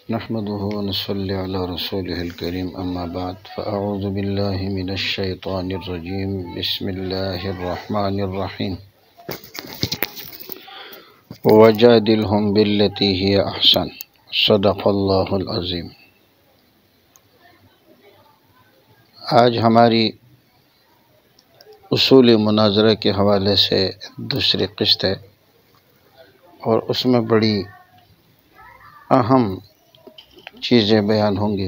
نحمده ونصلي على رسوله الكريم أما بعد فأعوذ بالله من الشيطان الرجيم بسم الله الرحمن الرحيم وجادلهم بالتي هي أحسن صدق الله العظيم۔ آج ہماری اصول مناظرہ کے حوالے سے دوسری قسط ہے اور اس میں بڑی اہم چیزیں بیان ہوں گی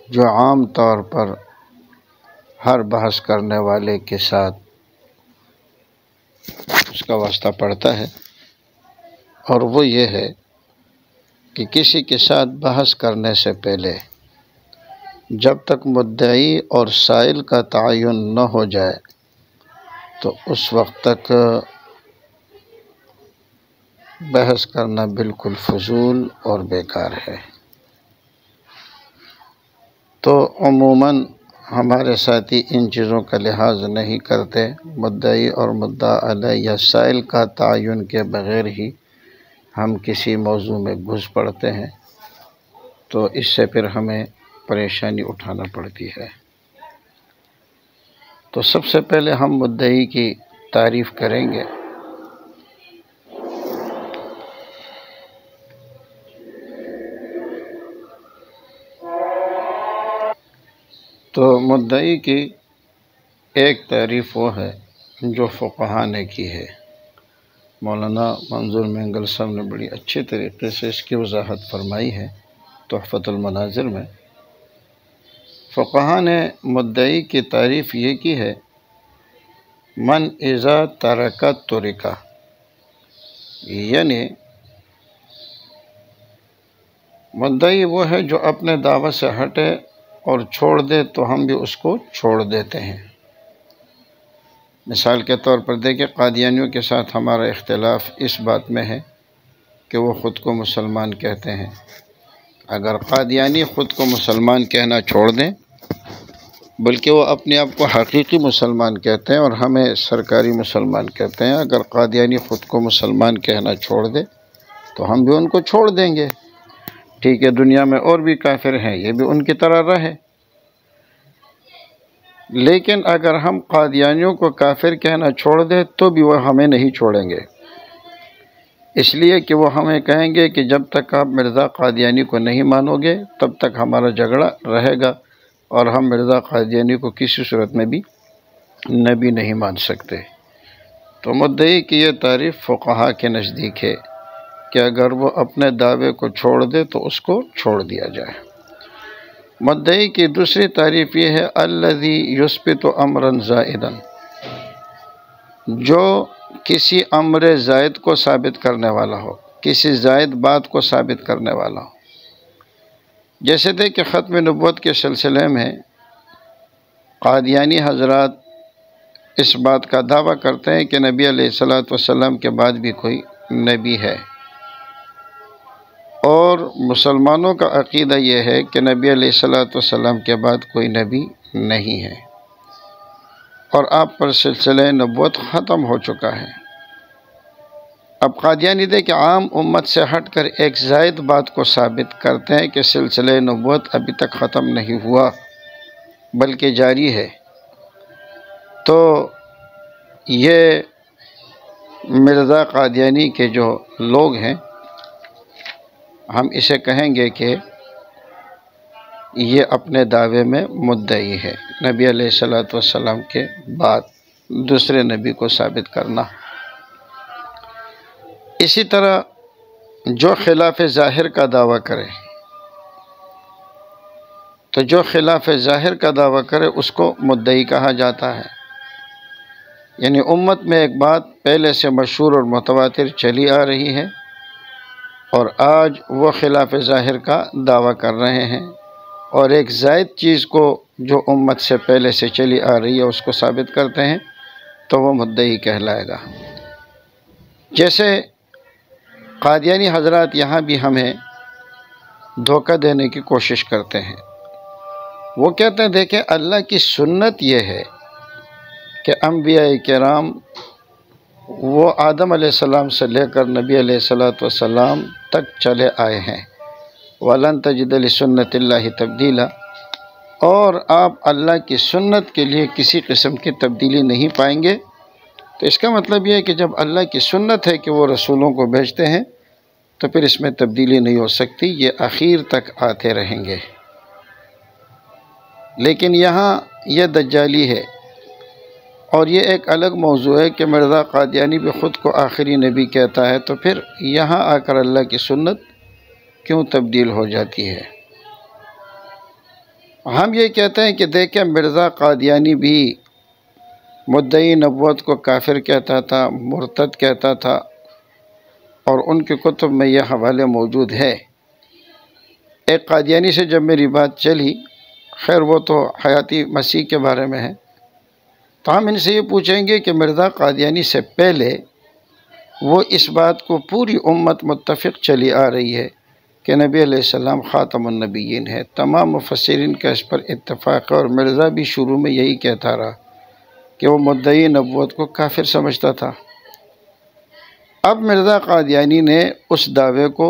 جو عام طور پر ہر بحث کرنے والے کے ساتھ اس کا واسطہ پڑتا ہے، اور وہ یہ ہے کہ کسی کے ساتھ بحث کرنے سے پہلے جب تک مدعی اور سائل کا تعین نہ ہو جائے تو اس وقت تک بحث کرنا بالکل فضول اور بیکار ہے۔ تو عموماً ہمارے ساتھی ان چیزوں کا لحاظ نہیں کرتے، مدعی اور مدعا علیہ یا سائل کا تعین کے بغیر ہی ہم کسی موضوع میں گھس پڑتے ہیں، تو اس سے پھر ہمیں پریشانی اٹھانا پڑتی ہے۔ تو سب سے پہلے ہم مدعی کی تعریف کریں گے۔ تو مدعی کی ایک تعریف وہ ہے جو فقہا نے کی ہے۔ مولانا منظور مینگل صاحب نے بڑی اچھے طریقے سے اس کی وضاحت فرمائی ہے تحفۃ المناظر میں۔ فقہا نے مدعی کی تعریف یہ کی ہے، من اذا ترک ترک، یعنی مدعی وہ ہے جو اپنے دعوت سے ہٹے اور چھوڑ دے تو ہم بھی اس کو چھوڑ دیتے ہیں۔ مثال کے طور پر دیکھیں، قادیانیوں کے ساتھ ہمارا اختلاف اس بات میں ہے کہ وہ خود کو مسلمان کہتے ہیں۔ اگر قادیانی خود کو مسلمان کہنا چھوڑ دیں، بلکہ وہ اپنے آپ کو حقیقی مسلمان کہتے ہیں اور ہمیں سرکاری مسلمان کہتے ہیں، اگر قادیانی خود کو مسلمان کہنا چھوڑ دے تو ہم بھی ان کو چھوڑ دیں گے۔ ٹھیک ہے، دنیا میں اور بھی کافر ہیں، یہ بھی ان کی طرح رہے، لیکن اگر ہم قادیانیوں کو کافر کہنا چھوڑ دیں تو بھی وہ ہمیں نہیں چھوڑیں گے، اس لیے کہ وہ ہمیں کہیں گے کہ جب تک آپ مرزا قادیانی کو نہیں مانو گے تب تک ہمارا جھگڑا رہے گا، اور ہم مرزا قادیانی کو کسی صورت میں بھی نبی نہیں مان سکتے۔ تو مدعی کی یہ تعریف فقہا کے نزدیک ہے کہ اگر وہ اپنے دعوے کو چھوڑ دے تو اس کو چھوڑ دیا جائے۔ مدعی کی دوسری تعریف یہ ہے، الذی یثبت امرا زائدا، جو کسی امر زائد کو ثابت کرنے والا ہو، کسی زائد بات کو ثابت کرنے والا ہو۔ جیسے کہ ختم نبوت کے سلسلے میں قادیانی حضرات اس بات کا دعویٰ کرتے ہیں کہ نبی علیہ الصلوۃ والسلام کے بعد بھی کوئی نبی ہے، اور مسلمانوں کا عقیدہ یہ ہے کہ نبی علیہ الصلوۃ والسلام کے بعد کوئی نبی نہیں ہے اور آپ پر سلسلہ نبوت ختم ہو چکا ہے۔ اب قادیانی کہ عام امت سے ہٹ کر ایک زائد بات کو ثابت کرتے ہیں کہ سلسلہ نبوت ابھی تک ختم نہیں ہوا بلکہ جاری ہے، تو یہ مرزا قادیانی کے جو لوگ ہیں، ہم اسے کہیں گے کہ یہ اپنے دعوے میں مدعی ہے، نبی علیہ الصلوۃ والسلام کے بعد دوسرے نبی کو ثابت کرنا۔ اسی طرح جو خلاف ظاہر کا دعویٰ کرے، تو جو خلاف ظاہر کا دعویٰ کرے اس کو مدعی کہا جاتا ہے۔ یعنی امت میں ایک بات پہلے سے مشہور اور متواتر چلی آ رہی ہے اور آج وہ خلاف ظاہر کا دعویٰ کر رہے ہیں، اور ایک زائد چیز کو جو امت سے پہلے سے چلی آ رہی ہے اس کو ثابت کرتے ہیں، تو وہ مدعی کہلائے گا۔ جیسے قادیانی حضرات یہاں بھی ہمیں دھوکہ دینے کی کوشش کرتے ہیں۔ وہ کہتے ہیں دیکھیں، اللہ کی سنت یہ ہے کہ انبیاء کرام وہ آدم علیہ السلام سے لے کر نبی علیہ الصلوۃ والسلام تک چلے آئے ہیں۔ وَلَن تَجِدَ لِسُنَّتِ اللَّهِ تَبْدِيلًا، اور آپ اللہ کی سنت کے لیے کسی قسم کی تبدیلی نہیں پائیں گے۔ تو اس کا مطلب یہ ہے کہ جب اللہ کی سنت ہے کہ وہ رسولوں کو بھیجتے ہیں تو پھر اس میں تبدیلی نہیں ہو سکتی، یہ آخر تک آتے رہیں گے۔ لیکن یہاں یہ دجالی ہے، اور یہ ایک الگ موضوع ہے کہ مرزا قادیانی بھی خود کو آخری نبی کہتا ہے، تو پھر یہاں آ کر اللہ کی سنت کیوں تبدیل ہو جاتی ہے؟ ہم یہ کہتے ہیں کہ دیکھیں، مرزا قادیانی بھی مدعی نبوت کو کافر کہتا تھا، مرتد کہتا تھا، اور ان کے کتب میں یہ حوالے موجود ہے۔ ایک قادیانی سے جب میری بات چلی، خیر وہ تو حیاتی مسیح کے بارے میں ہے، تو ہم ان سے یہ پوچھیں گے کہ مرزا قادیانی سے پہلے وہ اس بات کو پوری امت متفق چلی آ رہی ہے کہ نبی علیہ السلام خاتم النبیین ہے، تمام مفسرین کا اس پر اتفاق ہے، اور مرزا بھی شروع میں یہی کہتا رہا کہ وہ مدعی نبوت کو کافر سمجھتا تھا۔ اب مرزا قادیانی نے اس دعوے کو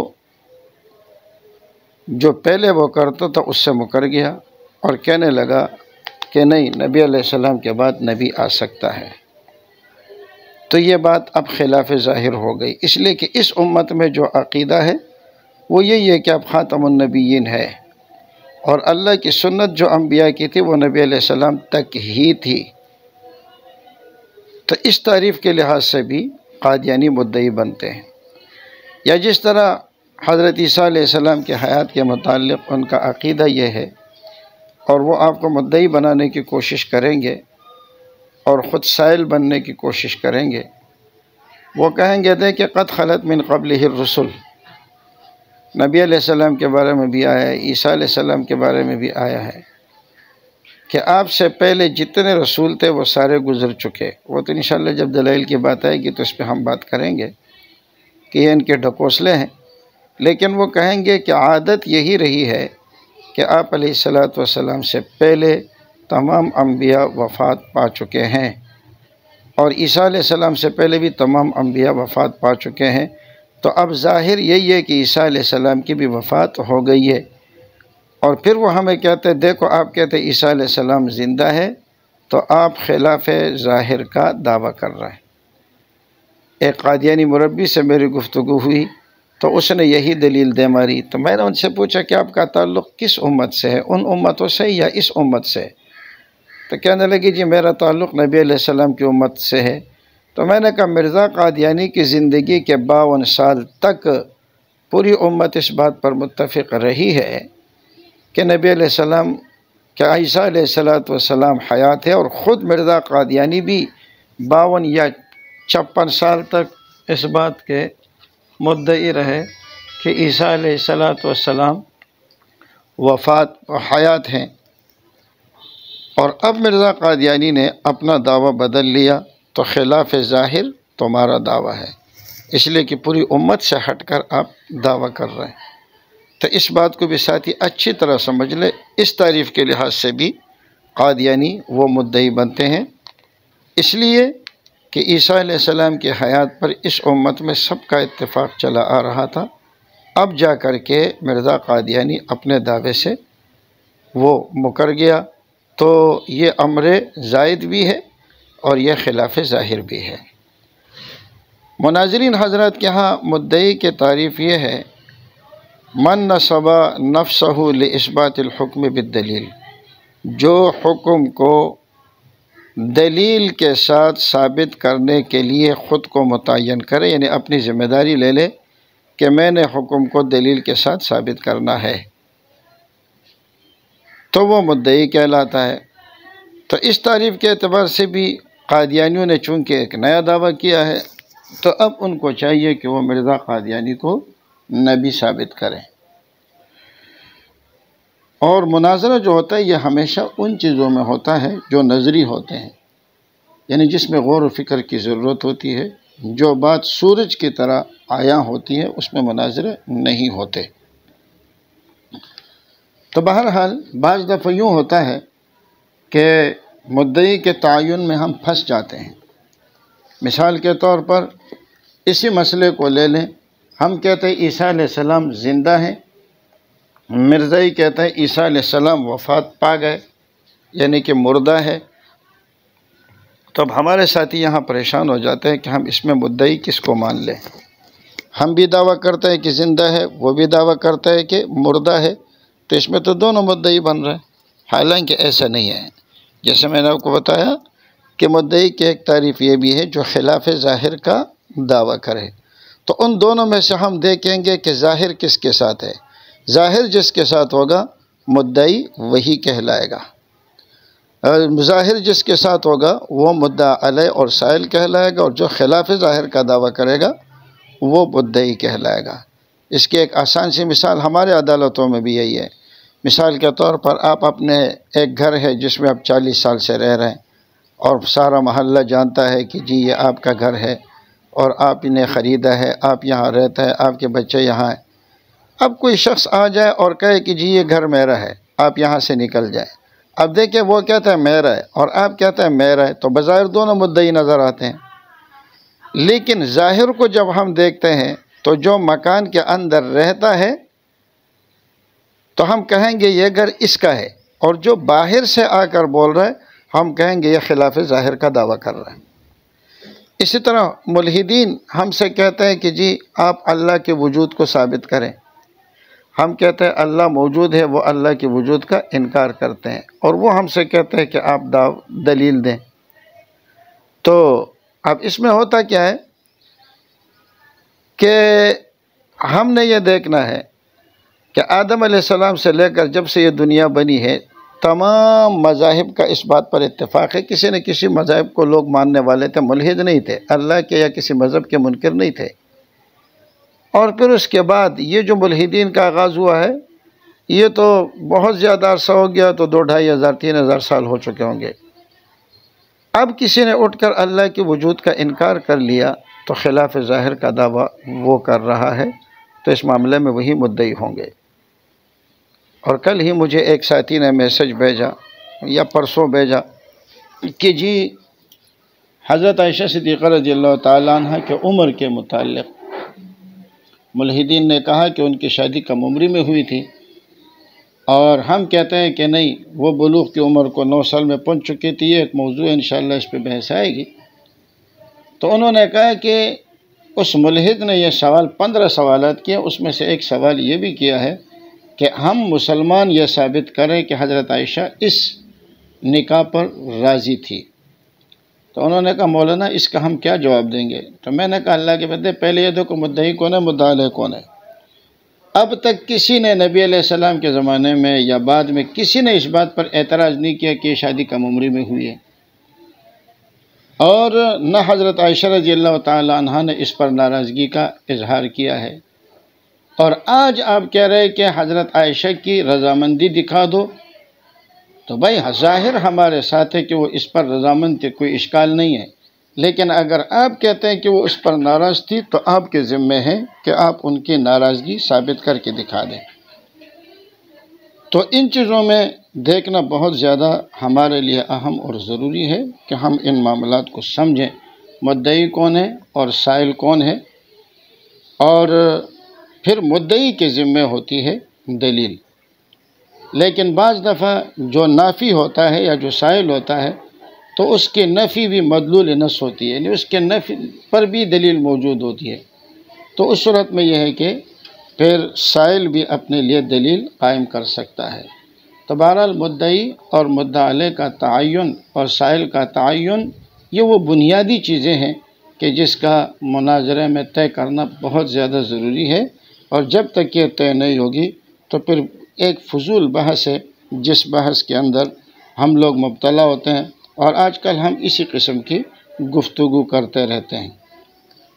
جو پہلے وہ کرتا تھا اس سے مکر گیا اور کہنے لگا کہ نہیں، نبی علیہ السلام کے بعد نبی آ سکتا ہے۔ تو یہ بات اب خلاف ظاہر ہو گئی، اس لیے کہ اس امت میں جو عقیدہ ہے وہ یہی ہے کہ اب خاتم النبیین ہے، اور اللہ کی سنت جو انبیاء کی تھی وہ نبی علیہ السلام تک ہی تھی۔ تو اس تعریف کے لحاظ سے بھی قادیانی مدعی بنتے ہیں۔ یا جس طرح حضرت عیسیٰ علیہ السلام کی حیات کے متعلق ان کا عقیدہ یہ ہے، اور وہ آپ کو مدعی بنانے کی کوشش کریں گے اور خود سائل بننے کی کوشش کریں گے۔ وہ کہیں گے کہ قد خلت من قبلہ الرسل، نبی علیہ السلام کے بارے میں بھی آیا ہے، عیسیٰ علیہ السلام کے بارے میں بھی آیا ہے کہ آپ سے پہلے جتنے رسول تھے وہ سارے گزر چکے۔ وہ تو انشاءاللہ جب دلائل کی بات آئے گی تو اس پہ ہم بات کریں گے کہ یہ ان کے ڈھکوسلے ہیں، لیکن وہ کہیں گے کہ عادت یہی رہی ہے کہ آپ علیہ الصلوۃ والسلام سے پہلے تمام انبیاء وفات پا چکے ہیں، اور عیسیٰ علیہ السلام سے پہلے بھی تمام انبیاء وفات پا چکے ہیں۔ تو اب ظاہر یہی ہے کہ عیسیٰ علیہ السلام کی بھی وفات ہو گئی ہے، اور پھر وہ ہمیں کہتے ہیں دیکھو آپ کہتے ہیں عیسیٰ علیہ السلام زندہ ہے، تو آپ خلاف ظاہر کا دعویٰ کر رہے ہیں۔ ایک قادیانی مربی سے میری گفتگو ہوئی تو اس نے یہی دلیل دے ماری، تو میں نے ان سے پوچھا کہ آپ کا تعلق کس امت سے ہے، ان امتوں سے یا اس امت سے؟ تو کہنے لگی جی میرا تعلق نبی علیہ السلام کی امت سے ہے۔ تو میں نے کہا مرزا قادیانی کی زندگی کے 52 سال تک پوری امت اس بات پر متفق رہی ہے کہ نبی علیہ السلام کہ عیسیٰ علیہ السلام حیات ہے، اور خود مرزا قادیانی بھی 52 یا 56 سال تک اس بات کے مدعی رہے کہ عیسیٰ علیہ السلام وفات و حیات ہیں۔ اور اب مرزا قادیانی نے اپنا دعویٰ بدل لیا، تو خلاف ظاہر تمہارا دعویٰ ہے، اس لیے کہ پوری امت سے ہٹ کر آپ دعویٰ کر رہے ہیں۔ تو اس بات کو بھی ساتھی اچھی طرح سمجھ لے، اس تعریف کے لحاظ سے بھی قادیانی وہ مدعی بنتے ہیں، اس لیے کہ عیسیٰ علیہ السلام کی حیات پر اس امت میں سب کا اتفاق چلا آ رہا تھا۔ اب جا کر کے مرزا قادیانی اپنے دعوے سے وہ مکر گیا، تو یہ امر زائد بھی ہے اور یہ خلاف ظاہر بھی ہے۔ مناظرین حضرات کے ہاں مدعی کی تعریف یہ ہے، من نصب نفسہ لاثبات الحکم بالدلیل، جو حکم کو دلیل کے ساتھ ثابت کرنے کے لیے خود کو متعین کرے، یعنی اپنی ذمہ داری لے لے کہ میں نے حکم کو دلیل کے ساتھ ثابت کرنا ہے، تو وہ مدعی کہلاتا ہے۔ تو اس تعریف کے اعتبار سے بھی قادیانیوں نے چونکہ ایک نیا دعویٰ کیا ہے، تو اب ان کو چاہیے کہ وہ مرزا قادیانی کو نبی ثابت کریں۔ اور مناظرہ جو ہوتا ہے یہ ہمیشہ ان چیزوں میں ہوتا ہے جو نظری ہوتے ہیں، یعنی جس میں غور و فکر کی ضرورت ہوتی ہے، جو بات سورج کی طرح عیاں ہوتی ہے اس میں مناظرے نہیں ہوتے۔ تو بہرحال بعض دفعہ یوں ہوتا ہے کہ مدعی کے تعین میں ہم پھنس جاتے ہیں، مثال کے طور پر اسی مسئلے کو لے لیں، ہم کہتے ہیں عیسیٰ علیہ السلام زندہ ہیں، مرزائی کہتا ہے عیسیٰ علیہ السلام وفات پا گئے، یعنی کہ مردہ ہے۔ تو اب ہمارے ساتھی یہاں پریشان ہو جاتے ہیں کہ ہم اس میں مدعی کس کو مان لیں۔ ہم بھی دعویٰ کرتے ہیں کہ زندہ ہے، وہ بھی دعویٰ کرتا ہے کہ مردہ ہے، تو اس میں تو دونوں مدعی بن رہے ہیں، حالانکہ ایسا نہیں ہے۔ جیسے میں نے آپ کو بتایا کہ مدعی کی ایک تعریف یہ بھی ہے جو خلاف ظاہر کا دعویٰ کرے، تو ان دونوں میں سے ہم دیکھیں گے کہ ظاہر کس کے ساتھ ہے۔ ظاہر جس کے ساتھ ہوگا مدعی وہی کہلائے گا، ظاہر جس کے ساتھ ہوگا وہ مدعا علیہ اور سائل کہلائے گا، اور جو خلاف ظاہر کا دعویٰ کرے گا وہ مدعی کہلائے گا۔ اس کی ایک آسان سی مثال ہمارے عدالتوں میں بھی یہی ہے۔ مثال کے طور پر آپ اپنے ایک گھر ہے جس میں آپ 40 سال سے رہ رہے ہیں، اور سارا محلہ جانتا ہے کہ جی یہ آپ کا گھر ہے اور آپ نے خریدا ہے، آپ یہاں رہتا ہے، آپ کے بچے یہاں ہیں۔ اب کوئی شخص آ جائے اور کہے کہ جی یہ گھر میرا ہے، آپ یہاں سے نکل جائیں۔ اب دیکھیں وہ کہتا ہے میرا ہے اور آپ کہتا ہے میرا ہے، تو بظاہر دونوں مدعی نظر آتے ہیں، لیکن ظاہر کو جب ہم دیکھتے ہیں تو جو مکان کے اندر رہتا ہے تو ہم کہیں گے یہ گھر اس کا ہے، اور جو باہر سے آ کر بول رہا ہے ہم کہیں گے یہ خلاف ظاہر کا دعویٰ کر رہا ہے۔ اسی طرح ملحدین ہم سے کہتے ہیں کہ جی آپ اللہ کے وجود کو ثابت کریں، ہم کہتے ہیں اللہ موجود ہے، وہ اللہ کے وجود کا انکار کرتے ہیں، اور وہ ہم سے کہتے ہیں کہ آپ دلیل دیں۔ تو اب اس میں ہوتا کیا ہے کہ ہم نے یہ دیکھنا ہے کہ آدم علیہ السلام سے لے کر جب سے یہ دنیا بنی ہے تمام مذاہب کا اس بات پر اتفاق ہے، کسی نہ کسی مذہب کو لوگ ماننے والے تھے، ملحد نہیں تھے، اللہ کے یا کسی مذہب کے منکر نہیں تھے۔ اور پھر اس کے بعد یہ جو ملحدین کا آغاز ہوا ہے یہ تو بہت زیادہ عرصہ ہو گیا، تو 2,500-3,000 سال ہو چکے ہوں گے۔ اب کسی نے اٹھ کر اللہ کے وجود کا انکار کر لیا تو خلاف ظاہر کا دعویٰ وہ کر رہا ہے، تو اس معاملے میں وہی مدعی ہوں گے۔ اور کل ہی مجھے ایک ساتھی نے میسج بھیجا یا پرسوں بھیجا کہ جی حضرت عائشہ صدیقہ رضی اللہ تعالیٰ عنہ کے عمر کے متعلق ملحدین نے کہا کہ ان کی شادی کم عمری میں ہوئی تھی، اور ہم کہتے ہیں کہ نہیں، وہ بلوغ کی عمر کو 9 سال میں پہنچ چکی تھی۔ یہ ایک موضوع ہے، انشاءاللہ اس پہ بحث آئے گی۔ تو انہوں نے کہا کہ اس ملحد نے یہ 15 سوالات کیے، اس میں سے ایک سوال یہ بھی کیا ہے کہ ہم مسلمان یہ ثابت کریں کہ حضرت عائشہ اس نکاح پر راضی تھی۔ تو انہوں نے کہا مولانا اس کا ہم کیا جواب دیں گے؟ تو میں نے کہا اللہ کے بندے پہلے یہ دیکھو مدعی کون ہے، مدعا علیہ کون ہے۔ اب تک کسی نے نبی علیہ السلام کے زمانے میں یا بعد میں کسی نے اس بات پر اعتراض نہیں کیا کہ یہ شادی کم عمری میں ہوئی ہے، اور نہ حضرت عائشہ رضی اللہ تعالی عنہ نے اس پر ناراضگی کا اظہار کیا ہے۔ اور آج آپ کہہ رہے کہ حضرت عائشہ کی رضامندی دکھا دو، تو بھائی ظاہر ہمارے ساتھ ہے کہ وہ اس پر رضامند تھے، کوئی اشکال نہیں ہے، لیکن اگر آپ کہتے ہیں کہ وہ اس پر ناراض تھی تو آپ کے ذمہ ہے کہ آپ ان کی ناراضگی ثابت کر کے دکھا دیں۔ تو ان چیزوں میں دیکھنا بہت زیادہ ہمارے لیے اہم اور ضروری ہے کہ ہم ان معاملات کو سمجھیں، مدعی کون ہے اور سائل کون ہے، اور پھر مدعی کے ذمہ ہوتی ہے دلیل۔ لیکن بعض دفعہ جو نافی ہوتا ہے یا جو سائل ہوتا ہے تو اس کی نفی بھی مدلول نص ہوتی ہے، یعنی اس کے نفی پر بھی دلیل موجود ہوتی ہے۔ تو اس صورت میں یہ ہے کہ پھر سائل بھی اپنے لیے دلیل قائم کر سکتا ہے۔ تو بہرحال مدعی اور مدعا علیہ کا تعین اور سائل کا تعین یہ وہ بنیادی چیزیں ہیں کہ جس کا مناظرے میں طے کرنا بہت زیادہ ضروری ہے، اور جب تک یہ طے نہیں ہوگی تو پھر ایک فضول بحث ہے جس بحث کے اندر ہم لوگ مبتلا ہوتے ہیں، اور آج کل ہم اسی قسم کی گفتگو کرتے رہتے ہیں۔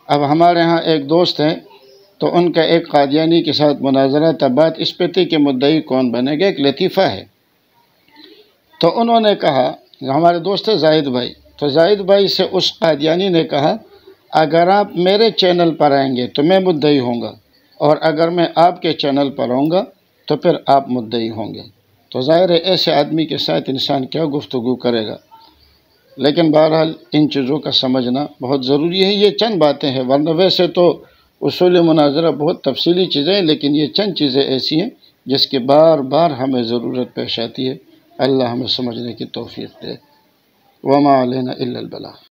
اب ہمارے ہاں ایک دوست ہیں، تو ان کا ایک قادیانی کے ساتھ مناظرہ تھا، بات اس پہ تھی کہ مدعی کون بنے گا، ایک لطیفہ ہے۔ تو انہوں نے کہا، ہمارے دوست ہے زاہد بھائی، تو زاہد بھائی سے اس قادیانی نے کہا اگر آپ میرے چینل پر آئیں گے تو میں مدعی ہوں گا، اور اگر میں آپ کے چینل پر آؤں گا تو پھر آپ مدعی ہوں گے۔ تو ظاہر ہے ایسے آدمی کے ساتھ انسان کیا گفتگو کرے گا۔ لیکن بہرحال ان چیزوں کا سمجھنا بہت ضروری ہے۔ یہ چند باتیں ہیں، ورنہ ویسے تو اصول مناظرہ بہت تفصیلی چیزیں ہیں، لیکن یہ چند چیزیں ایسی ہیں جس کی بار بار ہمیں ضرورت پیش آتی ہے۔ اللہ ہمیں سمجھنے کی توفیق دے۔ وما علینا الا البلاغ۔